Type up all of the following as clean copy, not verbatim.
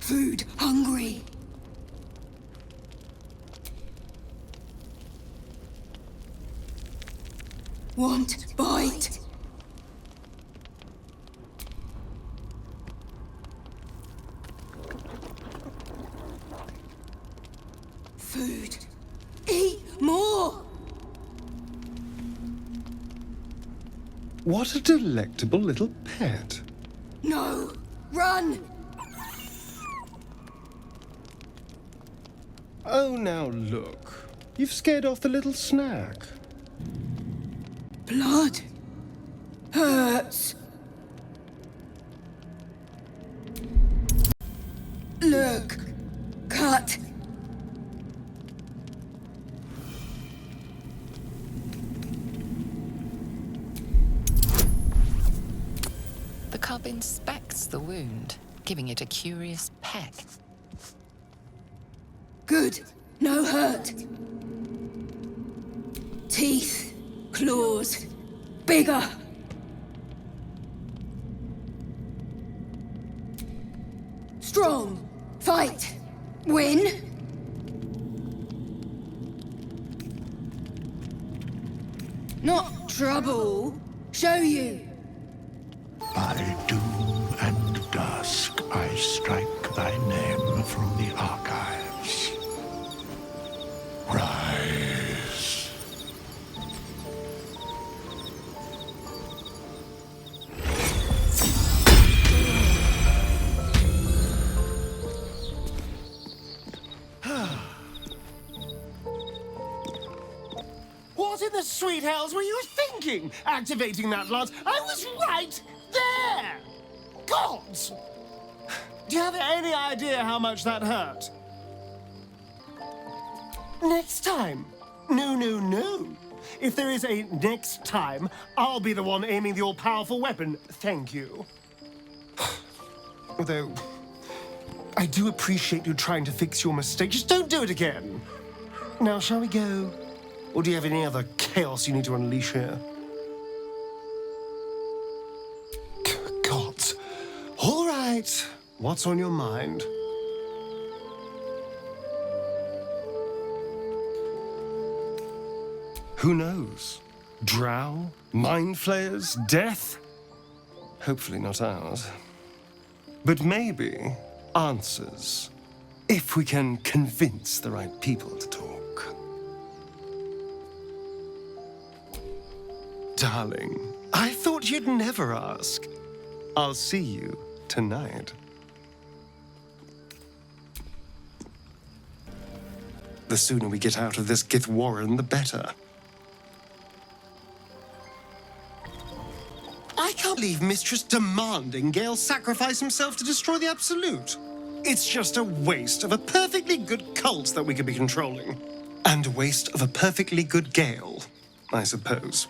Food hungry. Want bite. Food. Eat more. What a delectable little pet. No. Run. Oh, now look. You've scared off the little snack. Blood. Hurts. Look. Cut. The cub inspects the wound, giving it a curious peck. Good. No hurt. Teeth. Claws. Bigger. Strong. Fight. Win. Not trouble. Show you. By doom and dusk I strike thy name from the archives. Rise. What in the sweet hells were you thinking, activating that lance? I was right there! Gods! Do you have any idea how much that hurt? Next time. No. If there is a next time, I'll be the one aiming the all-powerful weapon. Thank you. Although, I do appreciate you trying to fix your mistake. Just don't do it again. Now, shall we go? Or do you have any other chaos you need to unleash here? Gods. All right. What's on your mind? Who knows? Drow? Mind flayers? Death? Hopefully not ours. But maybe answers. If we can convince the right people to talk. Darling, I thought you'd never ask. I'll see you tonight. The sooner we get out of this Gith Warren, the better. I can't believe Mistress demanding Gale sacrifice himself to destroy the Absolute. It's just a waste of a perfectly good cult that we could be controlling. And a waste of a perfectly good Gale, I suppose.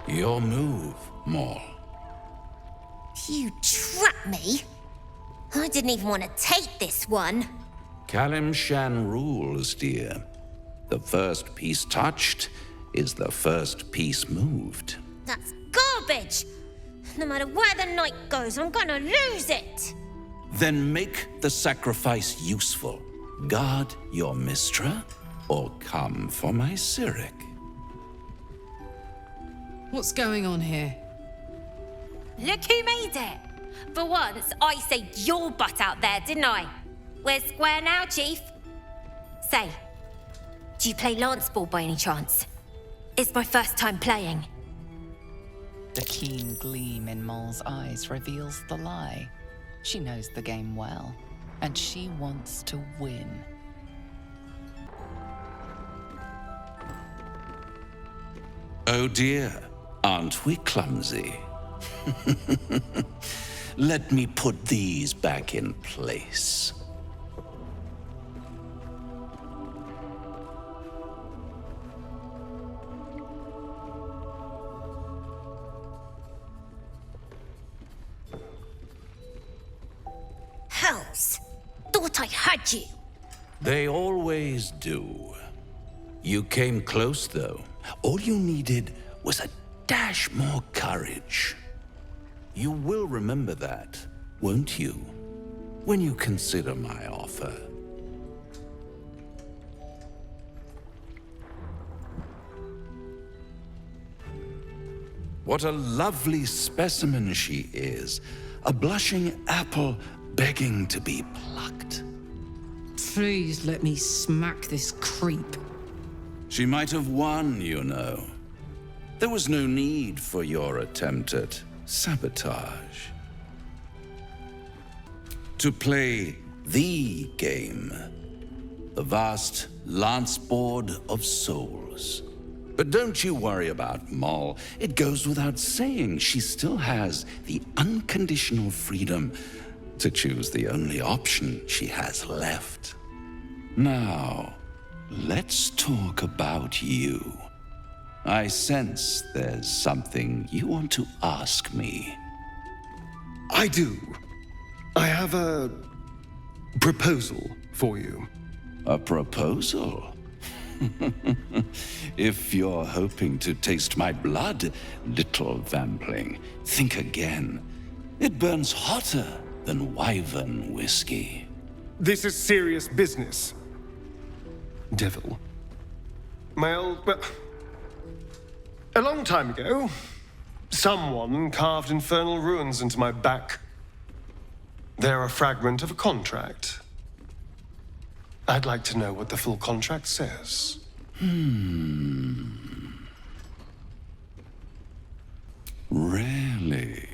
Your move, Maul. You trapped me? I didn't even want to take this one. Kalimshan rules, dear. The first piece touched is the first piece moved. That's garbage! No matter where the night goes, I'm gonna lose it! Then make the sacrifice useful. Guard your Mistra, or come for my Cyric. What's going on here? Look who made it! For once, I saved your butt out there, didn't I? We're square now, Chief. Say, do you play lance ball by any chance? It's my first time playing. The keen gleam in Moll's eyes reveals the lie. She knows the game well, and she wants to win. Oh dear, aren't we clumsy? Let me put these back in place. Hells! Thought I had you! They always do. You came close, though. All you needed was a dash more courage. You will remember that. won't you, when you consider my offer? What a lovely specimen she is. A blushing apple begging to be plucked. Please let me smack this creep. She might have won, you know. There was no need for your attempt at sabotage. To play the game, the vast lance board of souls. But don't you worry about Moll. It goes without saying she still has the unconditional freedom to choose the only option she has left. Now, let's talk about you. I sense there's something you want to ask me. I do. I have a proposal for you. A proposal? If you're hoping to taste my blood, little vampling, think again. It burns hotter than wyvern whiskey. This is serious business. Devil. Well, a long time ago, someone carved infernal runes into my back. They're a fragment of a contract. I'd like to know what the full contract says. Really?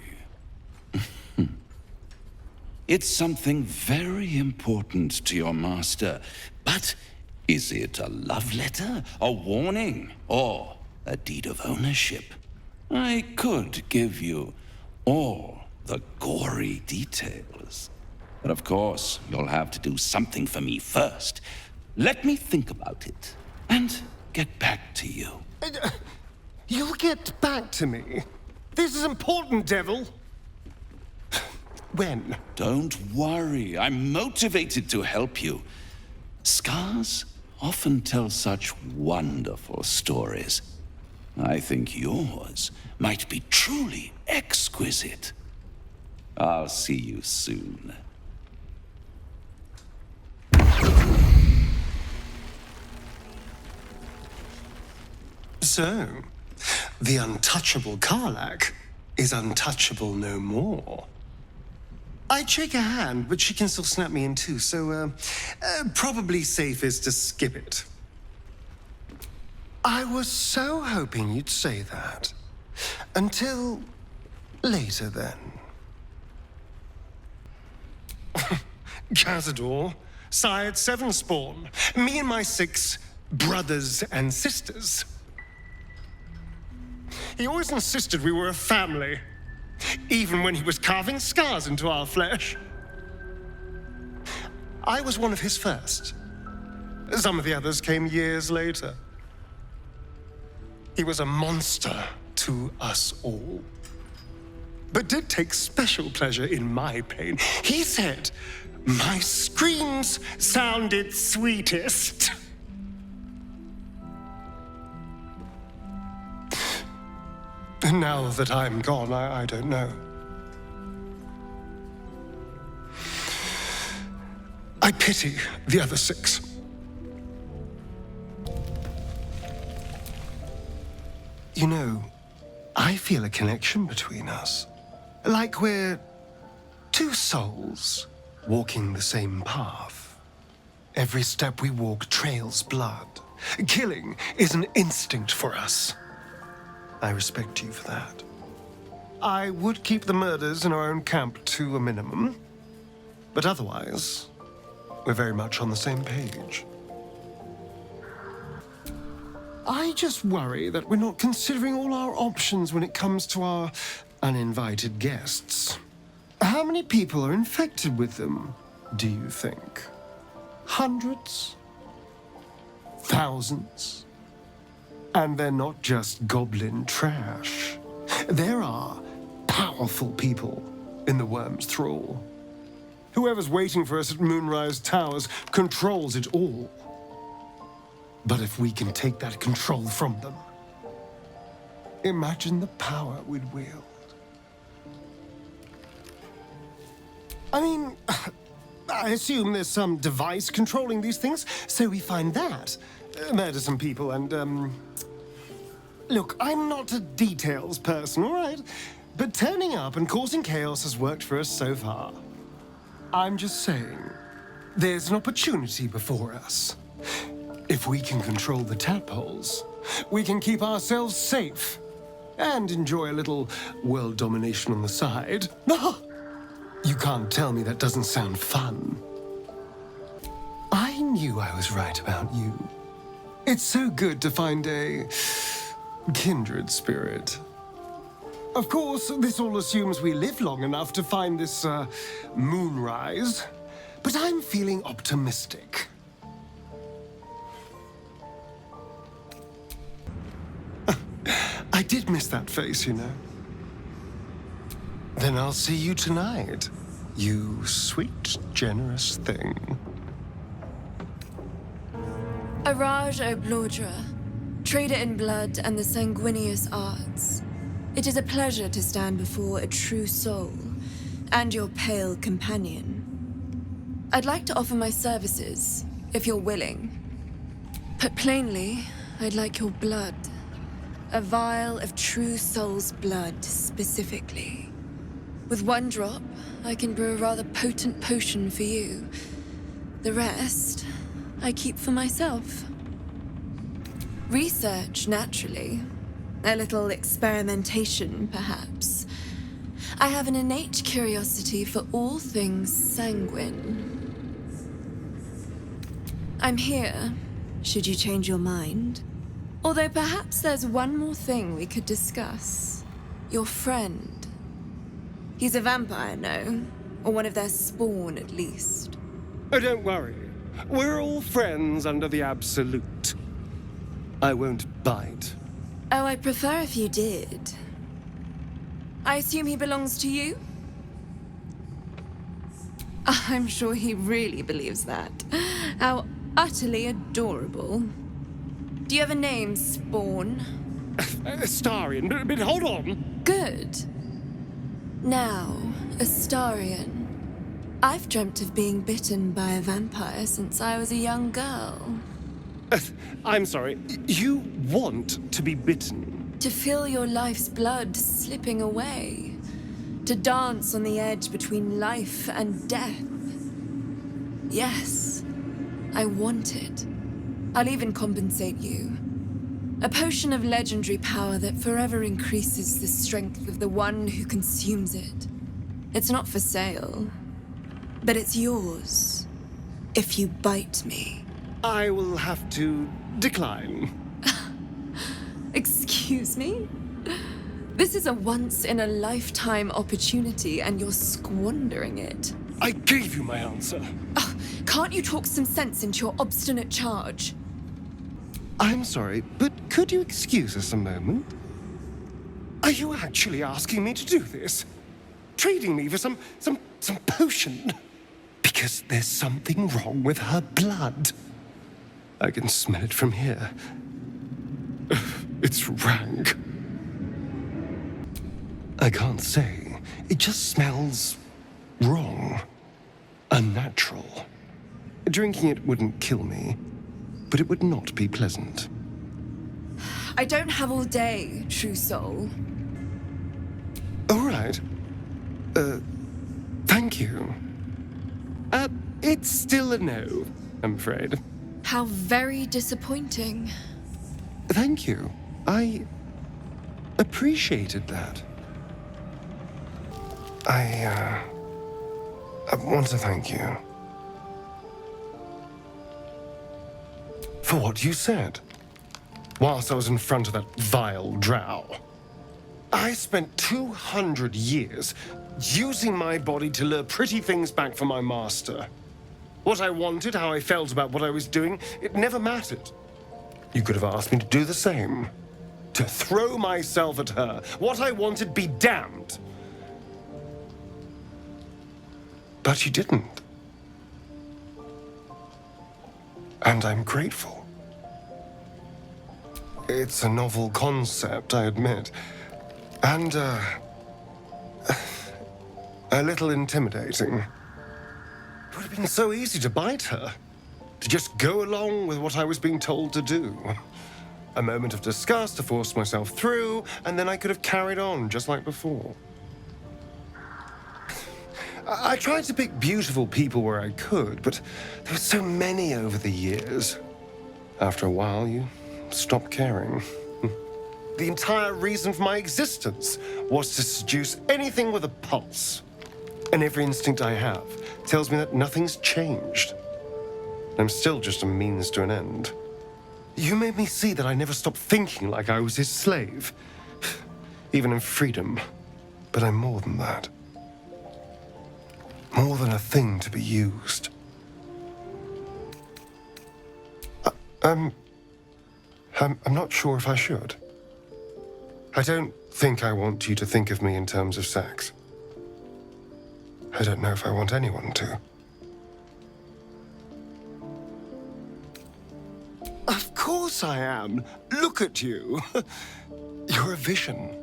It's something very important to your master. But is it a love letter, a warning, or a deed of ownership? I could give you all the gory details. But of course, you'll have to do something for me first. Let me think about it and get back to you. You'll get back to me. This is important, Devil. When? Don't worry, I'm motivated to help you. Scars often tell such wonderful stories. I think yours might be truly exquisite. I'll see you soon. So, the untouchable Karlach is untouchable no more. I'd shake her hand, but she can still snap me in two, so probably safest to skip it. I was so hoping you'd say that. Until later, then. Cazador, sired 7 spawn. Me and my 6 brothers and sisters. He always insisted we were a family, even when he was carving scars into our flesh. I was one of his first. Some of the others came years later. He was a monster to us all, but did take special pleasure in my pain. He said my screams sounded sweetest. And now that I'm gone, I don't know. I pity the other 6. You know, I feel a connection between us. Like we're 2 souls walking the same path. Every step we walk trails blood. Killing is an instinct for us. I respect you for that. I would keep the murders in our own camp to a minimum, but otherwise, we're very much on the same page. I just worry that we're not considering all our options when it comes to our uninvited guests. How many people are infected with them, do you think? Hundreds? Thousands? And they're not just goblin trash. There are powerful people in the Worm's thrall. Whoever's waiting for us at Moonrise Towers controls it all. But if we can take that control from them, imagine the power we'd wield. I mean, I assume there's some device controlling these things, so we find that. Murder some people and, Look, I'm not a details person, all right? But turning up and causing chaos has worked for us so far. I'm just saying, there's an opportunity before us. If we can control the tadpoles, we can keep ourselves safe and enjoy a little world domination on the side. You can't tell me that doesn't sound fun. I knew I was right about you. It's so good to find a kindred spirit. Of course, this all assumes we live long enough to find this, moonrise. But I'm feeling optimistic. I did miss that face, you know. Then I'll see you tonight, you sweet, generous thing. Araj Oblodra, trader in blood and the sanguineous arts. It is a pleasure to stand before a true soul and your pale companion. I'd like to offer my services, if you're willing. Put plainly, I'd like your blood. A vial of true soul's blood, specifically. With one drop, I can brew a rather potent potion for you. The rest, I keep for myself. Research, naturally. A little experimentation, perhaps. I have an innate curiosity for all things sanguine. I'm here, should you change your mind. Although perhaps there's one more thing we could discuss. Your friend. He's a vampire, no? Or one of their spawn, at least. Oh, don't worry. We're all friends under the absolute. I won't bite. Oh, I'd prefer if you did. I assume he belongs to you? I'm sure he really believes that. How utterly adorable. Do you have a name, Spawn? Astarion, but hold on. Good. Now, Astarion. I've dreamt of being bitten by a vampire since I was a young girl. I'm sorry, you want to be bitten? To feel your life's blood slipping away. To dance on the edge between life and death. Yes, I want it. I'll even compensate you. A potion of legendary power that forever increases the strength of the one who consumes it. It's not for sale, but it's yours if you bite me. I will have to decline. Excuse me? This is a once-in-a-lifetime opportunity, and you're squandering it. I gave you my answer. Can't you talk some sense into your obstinate charge? I'm sorry, but could you excuse us a moment? Are you actually asking me to do this? Trading me for some potion? Because there's something wrong with her blood. I can smell it from here. It's rank. I can't say. It just smells wrong. Unnatural. Drinking it wouldn't kill me, but it would not be pleasant. I don't have all day, true soul. All right. Thank you. It's still a no, I'm afraid. How very disappointing. Thank you. I appreciated that. I want to thank you. For what you said. Whilst I was in front of that vile drow. I spent 200 years using my body to lure pretty things back from my master. What I wanted, how I felt about what I was doing, it never mattered. You could have asked me to do the same. To throw myself at her. What I wanted, be damned. But you didn't. And I'm grateful. It's a novel concept, I admit. And, a little intimidating. It would have been so easy to bite her, to just go along with what I was being told to do. A moment of disgust to force myself through, and then I could have carried on just like before. I tried to pick beautiful people where I could, but there were so many over the years. After a while, you stop caring. The entire reason for my existence was to seduce anything with a pulse. And every instinct I have tells me that nothing's changed. I'm still just a means to an end. You made me see that I never stopped thinking like I was his slave. Even in freedom. But I'm more than that. More than a thing to be used. I'm not sure if I should. I don't think I want you to think of me in terms of sex. I don't know if I want anyone to. Of course I am. Look at you. You're a vision.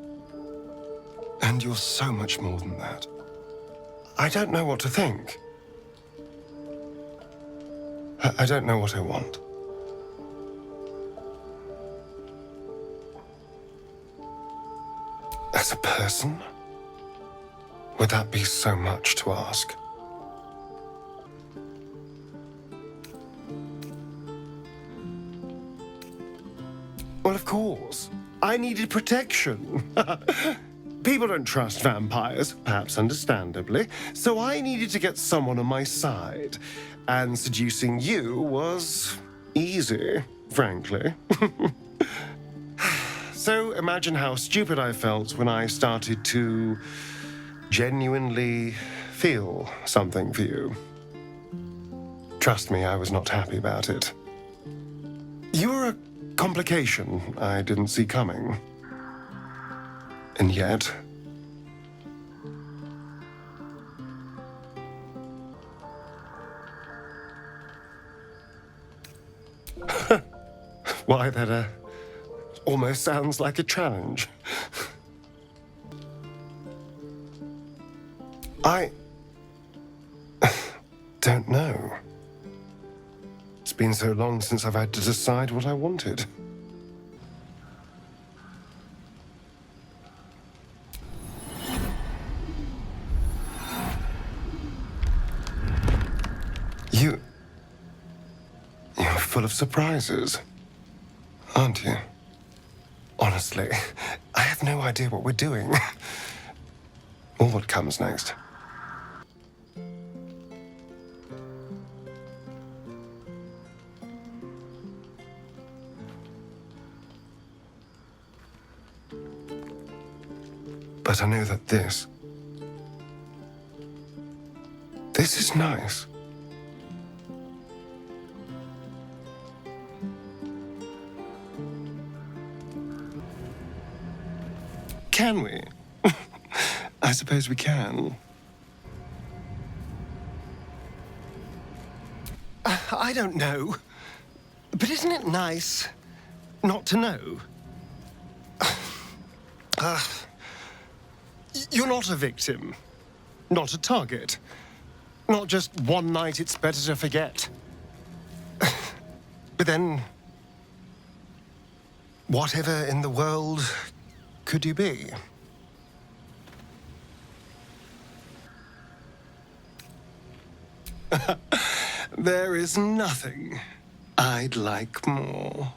And you're so much more than that. I don't know what to think. I don't know what I want. As a person, would that be so much to ask? Well, of course. I needed protection. People don't trust vampires, perhaps understandably, so I needed to get someone on my side. And seducing you was easy, frankly. So imagine how stupid I felt when I started to genuinely feel something for you. Trust me, I was not happy about it. You were a complication I didn't see coming. And yet... Why, that almost sounds like a challenge. I don't know. It's been so long since I've had to decide what I wanted. You're full of surprises, aren't you? Honestly, I have no idea what we're doing. Or what comes next. But I know that this is nice. Can we? I suppose we can. I don't know. But isn't it nice not to know? You're not a victim. Not a target. Not just one night it's better to forget. But then... whatever in the world could you be? There is nothing I'd like more.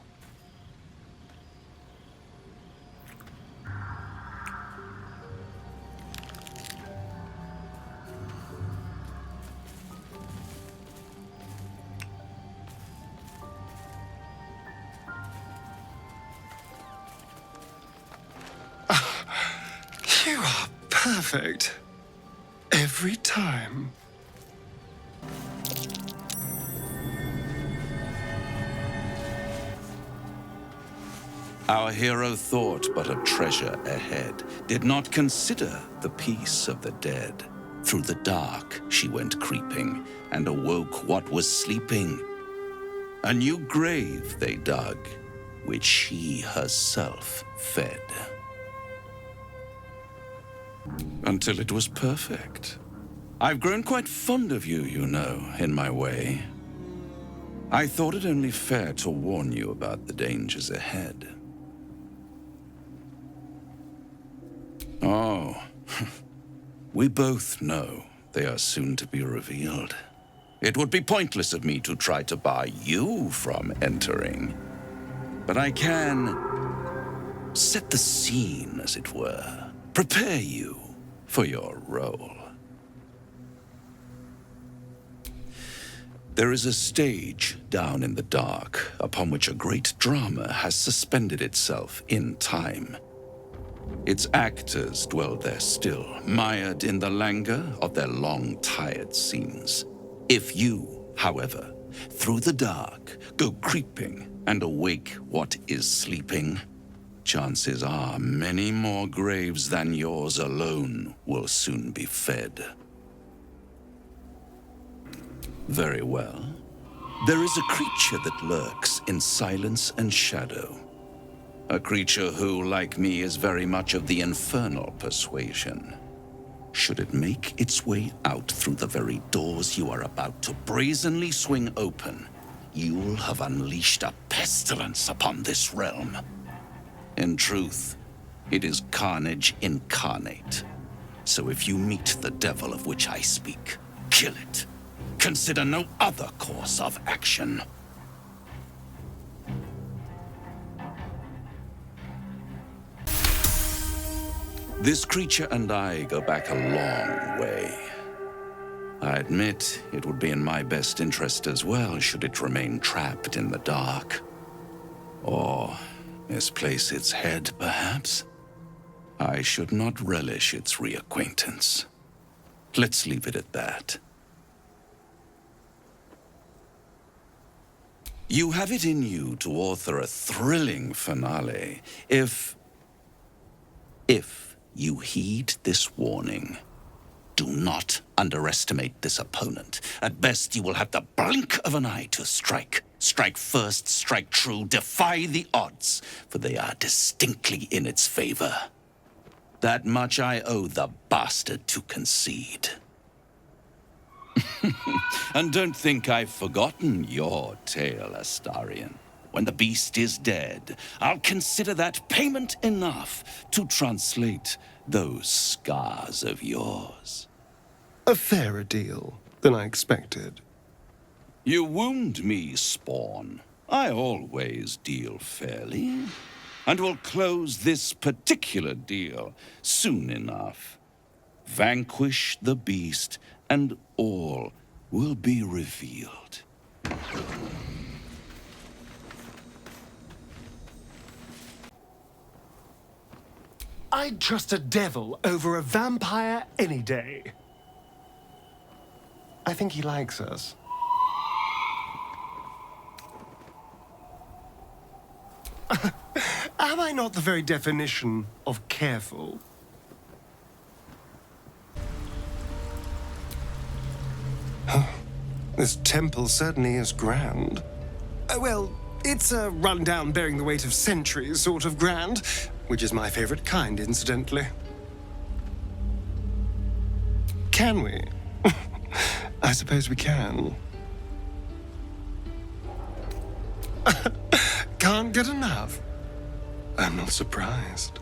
You are perfect. Every time. Our hero thought but of treasure ahead, did not consider the peace of the dead. Through the dark she went creeping, and awoke what was sleeping. A new grave they dug, which she herself fed. Until it was perfect, I've grown quite fond of you, you know, in my way. I thought it only fair to warn you about the dangers ahead. Oh, we both know they are soon to be revealed. It would be pointless of me to try to bar you from entering. But I can set the scene, as it were. Prepare you for your role. There is a stage down in the dark upon which a great drama has suspended itself in time. Its actors dwell there still, mired in the languor of their long, tired scenes. If you, however, through the dark, go creeping and awake what is sleeping, chances are many more graves than yours alone will soon be fed. Very well. There is a creature that lurks in silence and shadow. A creature who, like me, is very much of the infernal persuasion. Should it make its way out through the very doors you are about to brazenly swing open, you'll have unleashed a pestilence upon this realm. In truth, it is carnage incarnate. So if you meet the devil of which I speak, kill it. Consider no other course of action. This creature and I go back a long way. I admit it would be in my best interest as well should it remain trapped in the dark. Or misplace its head, perhaps. I should not relish its reacquaintance. Let's leave it at that. You have it in you to author a thrilling finale if you heed this warning. Do not underestimate this opponent. At best, you will have the blink of an eye to strike. Strike first, strike true, defy the odds, for they are distinctly in its favor. That much I owe the bastard to concede. And don't think I've forgotten your tale, Astarion. When the beast is dead, I'll consider that payment enough to translate those scars of yours. A fairer deal than I expected. You wound me, Spawn. I always deal fairly. And will close this particular deal soon enough. Vanquish the beast, and all will be revealed. I'd trust a devil over a vampire any day. I think he likes us. Am I not the very definition of careful? This temple certainly is grand. Well, it's a rundown bearing the weight of centuries sort of grand, Which is my favorite kind, incidentally. Can we? I suppose we can. Can't get enough. I'm not surprised.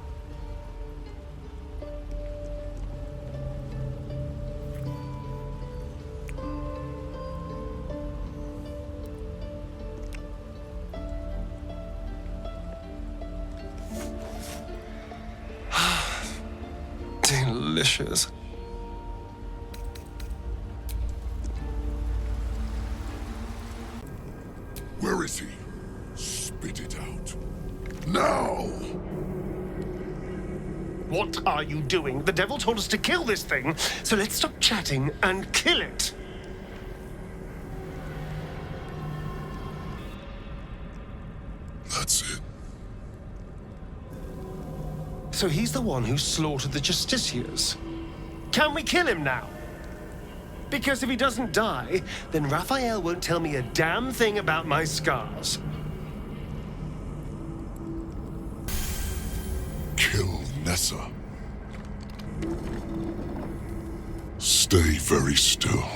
Delicious. Where is he? Spit it out. Now! What are you doing? The devil told us to kill this thing, so let's stop chatting and kill it. That's it. So he's the one who slaughtered the justiciars. Can we kill him now? Because if he doesn't die, then Raphael won't tell me a damn thing about my scars. Kill Nessa. Stay very still.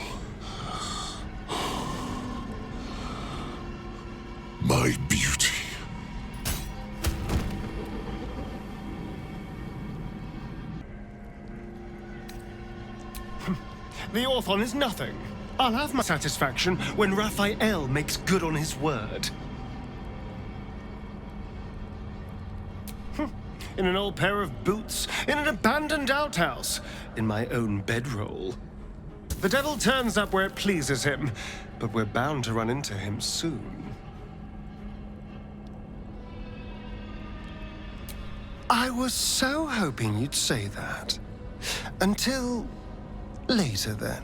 My beauty. The Orthon is nothing. I'll have my satisfaction when Raphael makes good on his word. In an old pair of boots, in an abandoned outhouse, in my own bedroll. The devil turns up where it pleases him, but we're bound to run into him soon. I was so hoping you'd say that. Until later, then.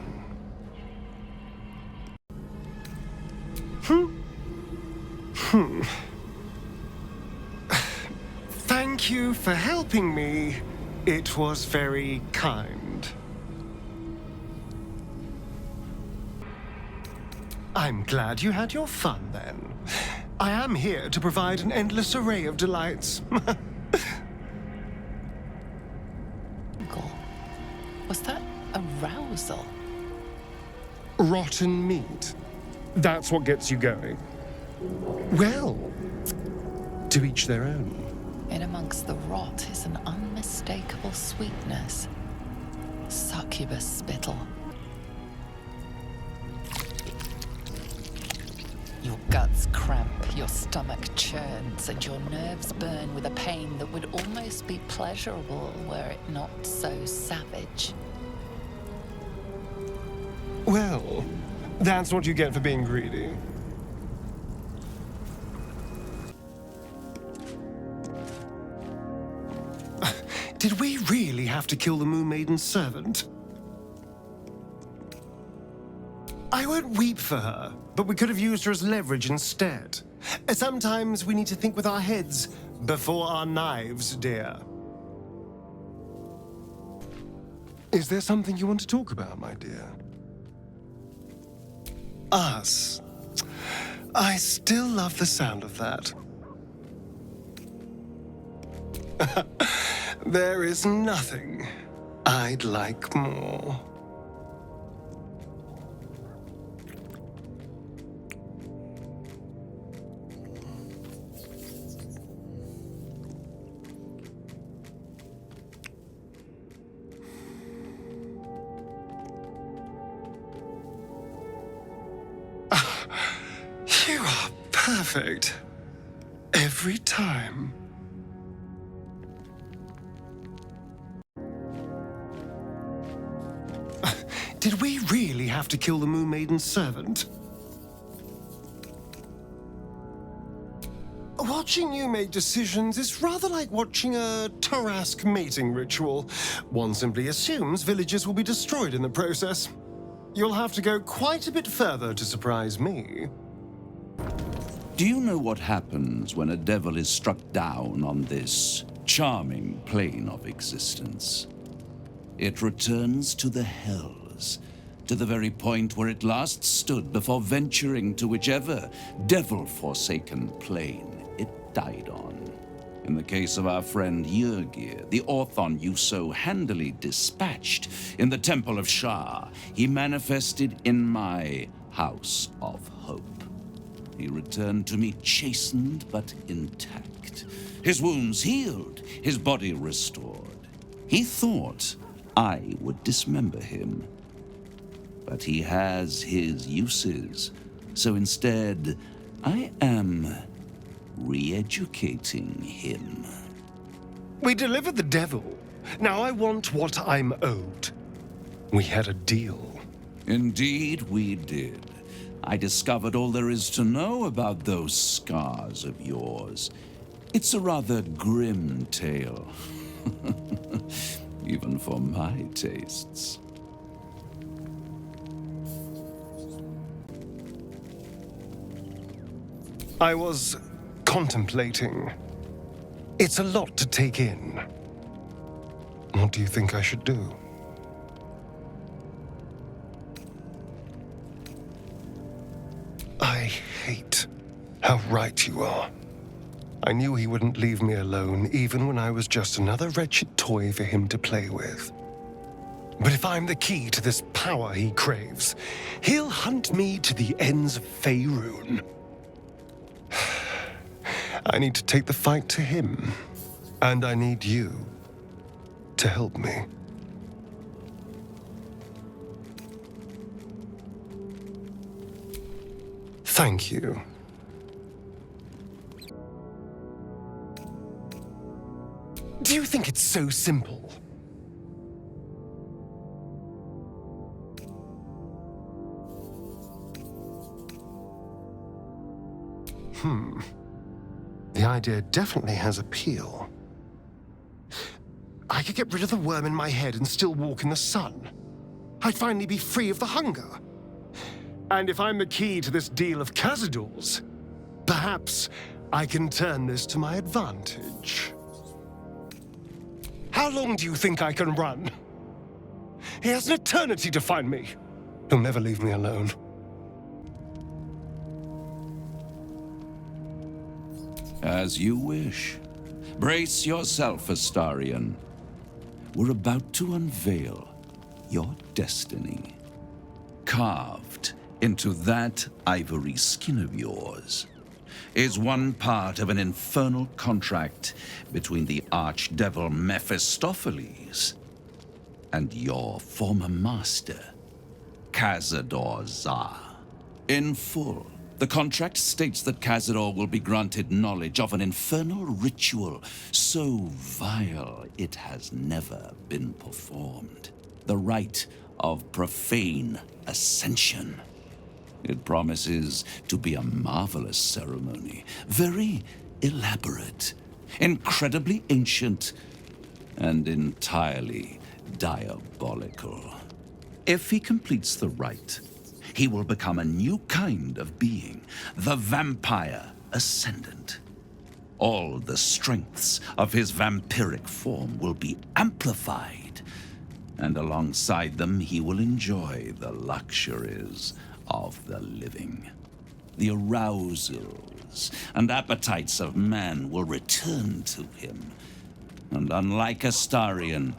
Thank you for helping me. It was very kind. I'm glad you had your fun, then. I am here to provide an endless array of delights. Was that arousal? Rotten meat. That's what gets you going. Well, to each their own. In amongst the rot is an unmistakable sweetness. Succubus spittle. Your guts cramp, your stomach churns, and your nerves burn with a pain that would almost be pleasurable were it not so savage. Well, that's what you get for being greedy. Did we really have to kill the Moon Maiden's servant? I won't weep for her, but we could have used her as leverage instead. Sometimes we need to think with our heads before our knives, dear. Is there something you want to talk about, my dear? Us. I still love the sound of that. There is nothing I'd like more. You are perfect. Every time. Did we really have to kill the Moon Maiden's servant? Watching you make decisions is rather like watching a Tarask mating ritual. One simply assumes villages will be destroyed in the process. You'll have to go quite a bit further to surprise me. Do you know what happens when a devil is struck down on this charming plane of existence? It returns to the hells, to the very point where it last stood before venturing to whichever devil-forsaken plane it died on. In the case of our friend Yrgir, the Orthon you so handily dispatched in the Temple of Shah, he manifested in my House of Hope. He returned to me chastened but intact, his wounds healed, his body restored. He thought I would dismember him, but he has his uses, so instead I am re-educating him. We delivered the devil. Now I want what I'm owed. We had a deal. Indeed we did. I discovered all there is to know about those scars of yours. It's a rather grim tale. Even for my tastes. I was contemplating. It's a lot to take in. What do you think I should do? I hate how right you are. I knew he wouldn't leave me alone, even when I was just another wretched toy for him to play with. But if I'm the key to this power he craves, he'll hunt me to the ends of Faerun. I need to take the fight to him, and I need you to help me. Thank you. Do you think it's so simple? The idea definitely has appeal. I could get rid of the worm in my head and still walk in the sun. I'd finally be free of the hunger. And if I'm the key to this deal of Cazador's, perhaps I can turn this to my advantage. How long do you think I can run? He has an eternity to find me. He'll never leave me alone. As you wish. Brace yourself, Astarion. We're about to unveil your destiny. Carved into that ivory skin of yours is one part of an infernal contract between the archdevil Mephistopheles and your former master, Cazador Za. In full, the contract states that Cazador will be granted knowledge of an infernal ritual so vile it has never been performed. The rite of profane ascension. It promises to be a marvelous ceremony, very elaborate, incredibly ancient, and entirely diabolical. If he completes the rite, he will become a new kind of being, the Vampire Ascendant. All the strengths of his vampiric form will be amplified, and alongside them he will enjoy the luxuries of the living. The arousals and appetites of man will return to him, and unlike Astarion,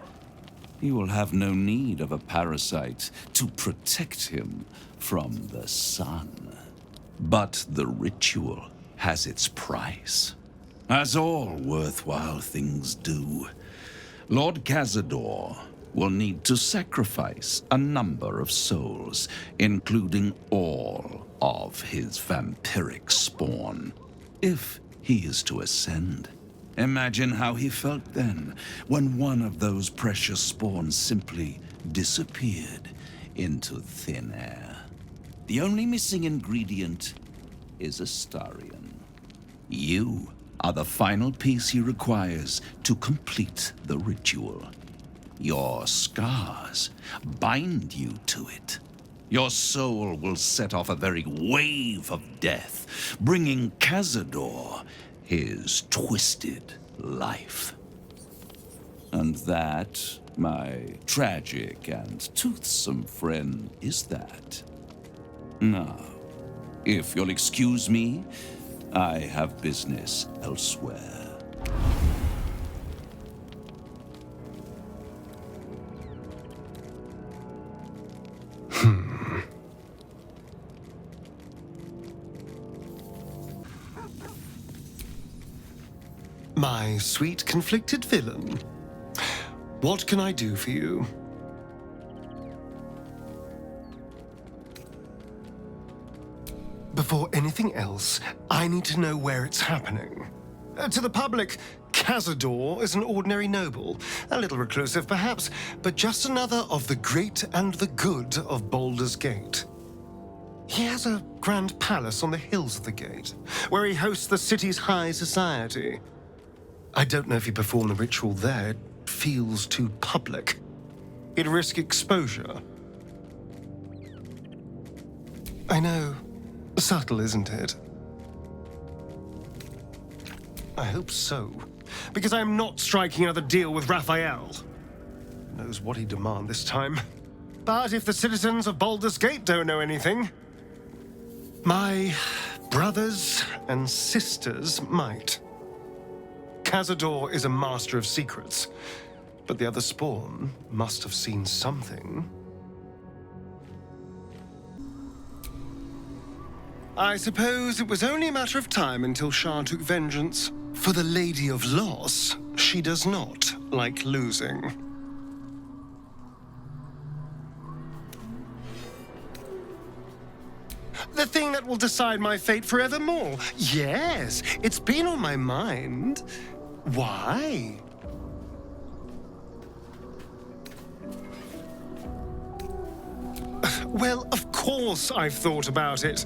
he will have no need of a parasite to protect him from the sun. But the ritual has its price, as all worthwhile things do. Lord Cazador will need to sacrifice a number of souls, including all of his vampiric spawn, if he is to ascend. Imagine how he felt then, when one of those precious spawns simply disappeared into thin air. The only missing ingredient is Astarion. You are the final piece he requires to complete the ritual. Your scars bind you to it. Your soul will set off a very wave of death, bringing Cazador his twisted life. And that, my tragic and toothsome friend, is that. Now, if you'll excuse me, I have business elsewhere. My sweet conflicted villain. What can I do for you? Before anything else, I need to know where it's happening. To the public, Cazador is an ordinary noble, a little reclusive perhaps, but just another of the great and the good of Baldur's Gate. He has a grand palace on the hills of the gate, where he hosts the city's high society. I don't know if he performed the ritual there. It feels too public. It'd risk exposure. I know. Subtle, isn't it? I hope so. Because I'm not striking another deal with Raphael. Who knows what he'd demand this time. But if the citizens of Baldur's Gate don't know anything, my brothers and sisters might. Cazador is a master of secrets. But the other spawn must have seen something. I suppose it was only a matter of time until Shah took vengeance. For the Lady of Loss, she does not like losing. The thing that will decide my fate forevermore. Yes, it's been on my mind. Why? Well, of course I've thought about it.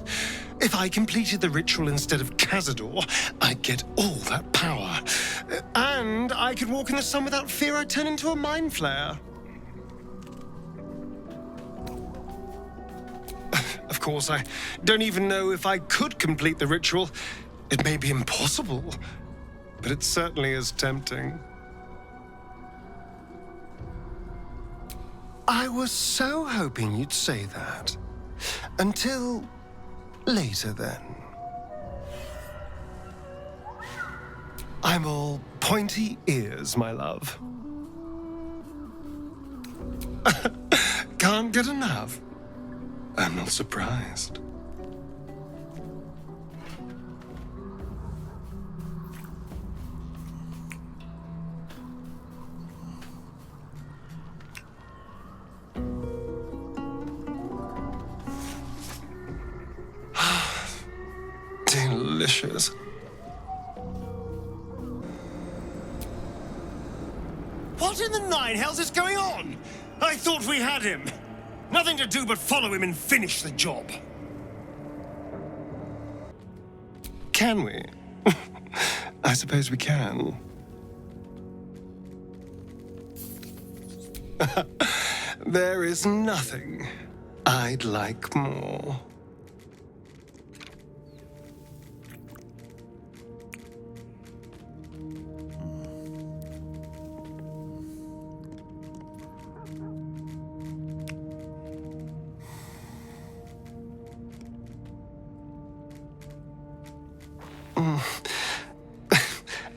If I completed the ritual instead of Cazador, I'd get all that power. And I could walk in the sun without fear I'd turn into a mind flayer. Of course, I don't even know if I could complete the ritual. It may be impossible, but it certainly is tempting. I was so hoping you'd say that. Until later, then. I'm all pointy ears, my love. Can't get enough. I'm not surprised. Delicious. What in the nine hells is going on? I thought we had him. Nothing to do but follow him and finish the job. Can we? I suppose we can. There is nothing I'd like more.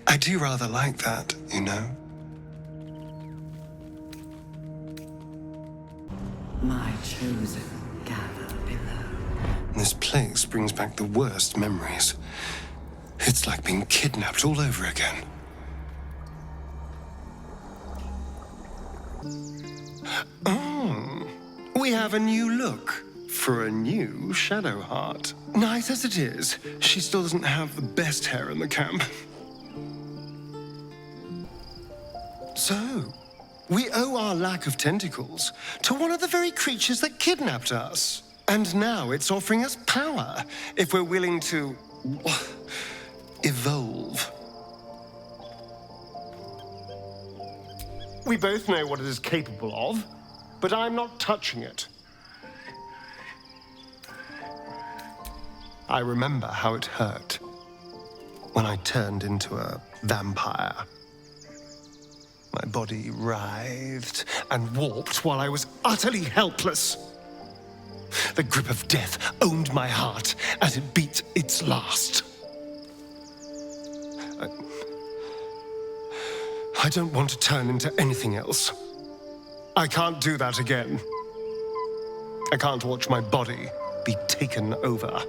I do rather like that, you know. My chosen gather below. This place brings back the worst memories. It's like being kidnapped all over again. Oh, we have a new look for a new Shadow Heart. Nice as it is, she still doesn't have the best hair in the camp. So, we owe our lack of tentacles to one of the very creatures that kidnapped us. And now it's offering us power if we're willing to evolve. We both know what it is capable of, but I'm not touching it. I remember how it hurt when I turned into a vampire. My body writhed and warped while I was utterly helpless. The grip of death owned my heart as it beat its last. I don't want to turn into anything else. I can't do that again. I can't watch my body be taken over.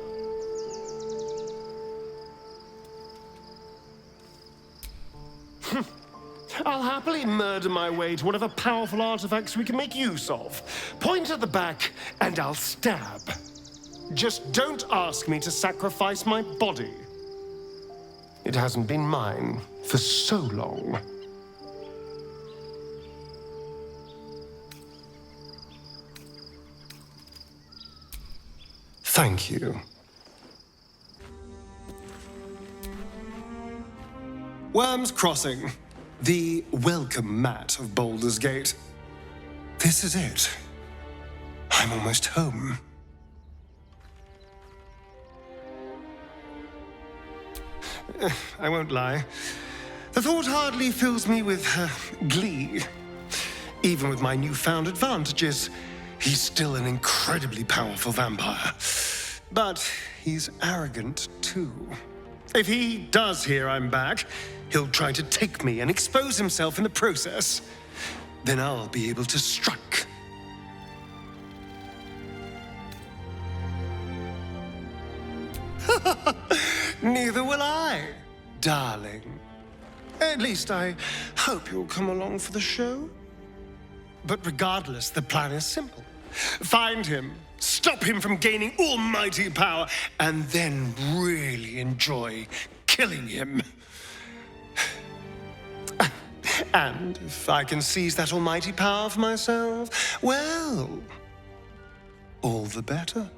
I'll happily murder my way to whatever powerful artifacts we can make use of. Point at the back, and I'll stab. Just don't ask me to sacrifice my body. It hasn't been mine for so long. Thank you. Worm's Crossing. The welcome mat of Baldur's Gate. This is it. I'm almost home. I won't lie. The thought hardly fills me with glee. Even with my newfound advantages, he's still an incredibly powerful vampire. But he's arrogant too. If he does hear I'm back, he'll try to take me and expose himself in the process. then I'll be able to strike. Neither will I, darling. At least I hope you'll come along for the show. But regardless, the plan is simple. Find him, stop him from gaining almighty power, and then really enjoy killing him. And if I can seize that almighty power for myself, well, all the better.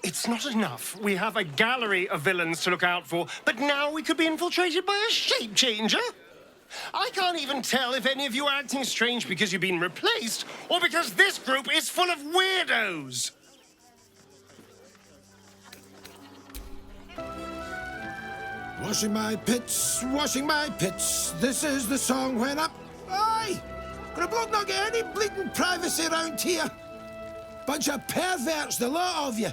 It's not enough. We have a gallery of villains to look out for, but now we could be infiltrated by a shape changer. I can't even tell if any of you are acting strange because you've been replaced, or because this group is full of weirdos. Washing my pits, this is the song when up. Aye! Can a bloke not get any bleeding privacy around here? Bunch of perverts, the lot of you.